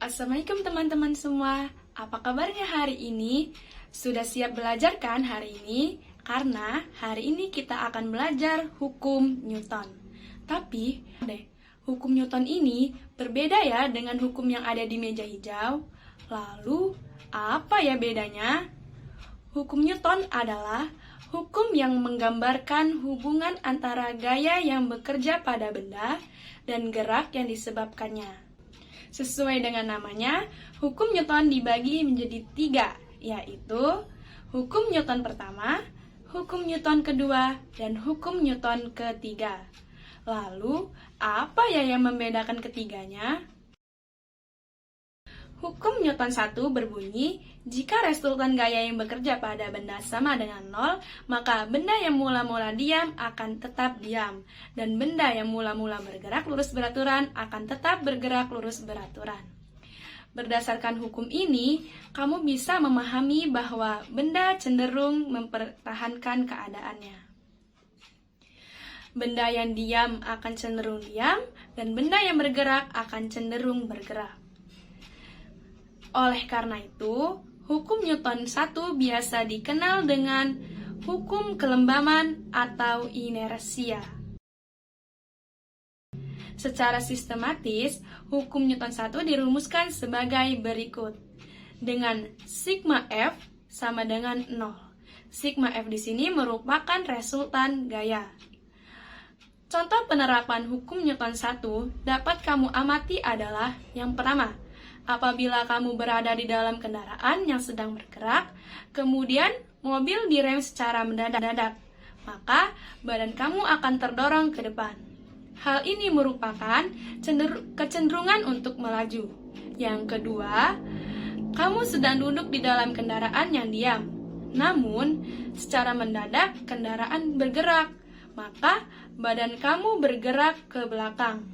Assalamualaikum teman-teman semua. Apa kabarnya hari ini? Sudah siap belajar kan hari ini? Karena hari ini kita akan belajar hukum Newton. Tapi, hukum Newton ini berbeda ya dengan hukum yang ada di meja hijau. Lalu, apa ya bedanya? Hukum Newton adalah hukum yang menggambarkan hubungan antara gaya yang bekerja pada benda dan gerak yang disebabkannya. Sesuai dengan namanya, hukum Newton dibagi menjadi 3, yaitu hukum Newton pertama, hukum Newton kedua, dan hukum Newton ketiga. Lalu, apa ya yang membedakan ketiganya? Hukum Newton 1 berbunyi, jika resultan gaya yang bekerja pada benda sama dengan 0, maka benda yang mula-mula diam akan tetap diam, dan benda yang mula-mula bergerak lurus beraturan akan tetap bergerak lurus beraturan. Berdasarkan hukum ini, kamu bisa memahami bahwa benda cenderung mempertahankan keadaannya. Benda yang diam akan cenderung diam, dan benda yang bergerak akan cenderung bergerak. Oleh karena itu, hukum Newton 1 biasa dikenal dengan hukum kelembaman atau inersia. Secara sistematis, hukum Newton 1 dirumuskan sebagai berikut. Dengan sigma F sama dengan 0. Sigma F di sini merupakan resultan gaya. Contoh penerapan hukum Newton 1 dapat kamu amati adalah yang pertama, apabila kamu berada di dalam kendaraan yang sedang bergerak, kemudian mobil direm secara mendadak, maka badan kamu akan terdorong ke depan. Hal ini merupakan kecenderungan untuk melaju. Yang kedua, kamu sedang duduk di dalam kendaraan yang diam. Namun, secara mendadak kendaraan bergerak, maka badan kamu bergerak ke belakang.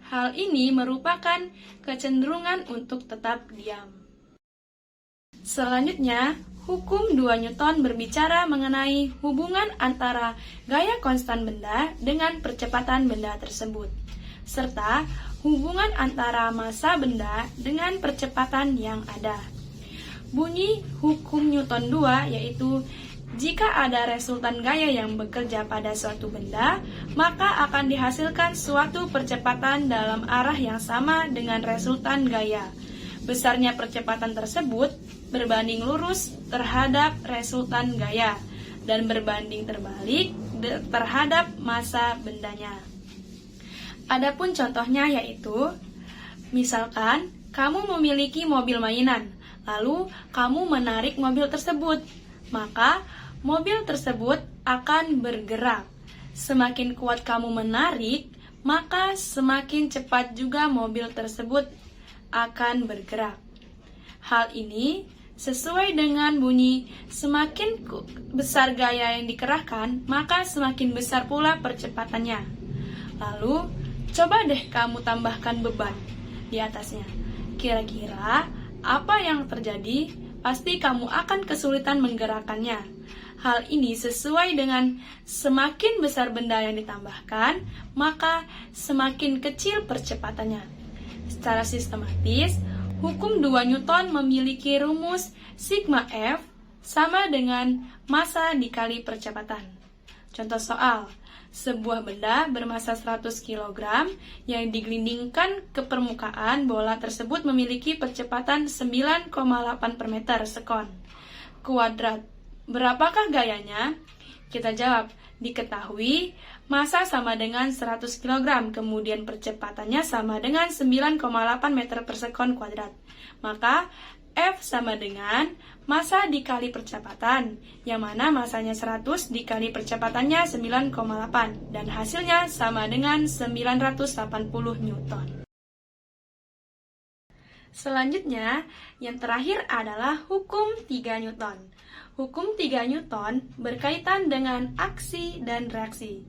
Hal ini merupakan kecenderungan untuk tetap diam. Selanjutnya, hukum 2 Newton berbicara mengenai hubungan antara gaya konstan benda dengan percepatan benda tersebut, serta hubungan antara massa benda dengan percepatan yang ada. Bunyi hukum Newton 2 yaitu jika ada resultan gaya yang bekerja pada suatu benda, maka akan dihasilkan suatu percepatan dalam arah yang sama dengan resultan gaya. Besarnya percepatan tersebut berbanding lurus terhadap resultan gaya dan berbanding terbalik terhadap massa bendanya. Adapun contohnya yaitu, misalkan kamu memiliki mobil mainan, lalu kamu menarik mobil tersebut, maka mobil tersebut akan bergerak. Semakin kuat kamu menarik, maka semakin cepat juga mobil tersebut akan bergerak. Hal ini sesuai dengan bunyi semakin besar gaya yang dikerahkan, maka semakin besar pula percepatannya. Lalu, coba deh kamu tambahkan beban di atasnya. Kira-kira apa yang terjadi? Pasti kamu akan kesulitan menggerakkannya. Hal ini sesuai dengan semakin besar benda yang ditambahkan, maka semakin kecil percepatannya. Secara sistematis, hukum 2 Newton memiliki rumus sigma F sama dengan massa dikali percepatan. Contoh soal, sebuah benda bermassa 100 kg yang digelindingkan ke permukaan bola tersebut memiliki percepatan 9,8 per meter sekon kuadrat. Berapakah gayanya? Kita jawab, diketahui massa sama dengan 100 kg, kemudian percepatannya sama dengan 9,8 meter per sekon kuadrat. Maka F sama dengan massa dikali percepatan, yang mana massanya 100 dikali percepatannya 9,8, dan hasilnya sama dengan 980 Newton. Selanjutnya, yang terakhir adalah hukum 3 Newton. Hukum 3 Newton berkaitan dengan aksi dan reaksi.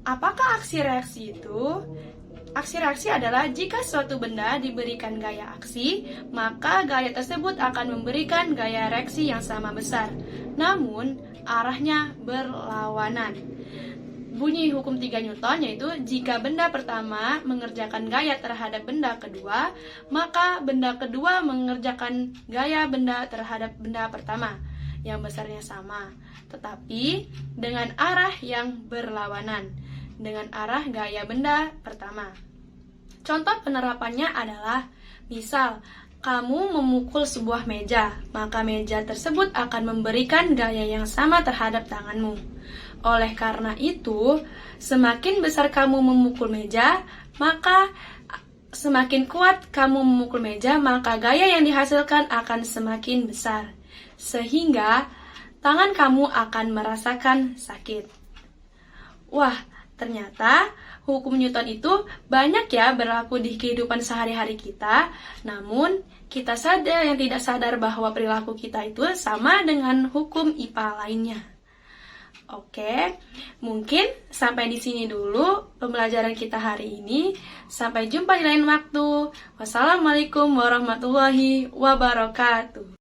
Apakah aksi-reaksi itu? Aksi-reaksi adalah jika suatu benda diberikan gaya aksi, maka gaya tersebut akan memberikan gaya reaksi yang sama besar, namun arahnya berlawanan. bunyi hukum 3 Newton, yaitu jika benda pertama mengerjakan gaya terhadap benda kedua, maka benda kedua mengerjakan gaya benda terhadap benda pertama yang besarnya sama, tetapi dengan arah yang berlawanan dengan arah gaya benda pertama. Contoh penerapannya adalah, misal kamu memukul sebuah meja, maka meja tersebut akan memberikan gaya yang sama terhadap tanganmu. Oleh karena itu, semakin besar kamu memukul meja, maka semakin kuat kamu memukul meja, maka gaya yang dihasilkan akan semakin besar. Sehingga tangan kamu akan merasakan sakit. Wah, ternyata hukum Newton itu banyak ya berlaku di kehidupan sehari-hari kita. Namun, kita sadar yang tidak sadar bahwa perilaku kita itu sama dengan hukum IPA lainnya. Oke, mungkin sampai di sini dulu pembelajaran kita hari ini. Sampai jumpa di lain waktu. Wassalamualaikum warahmatullahi wabarakatuh.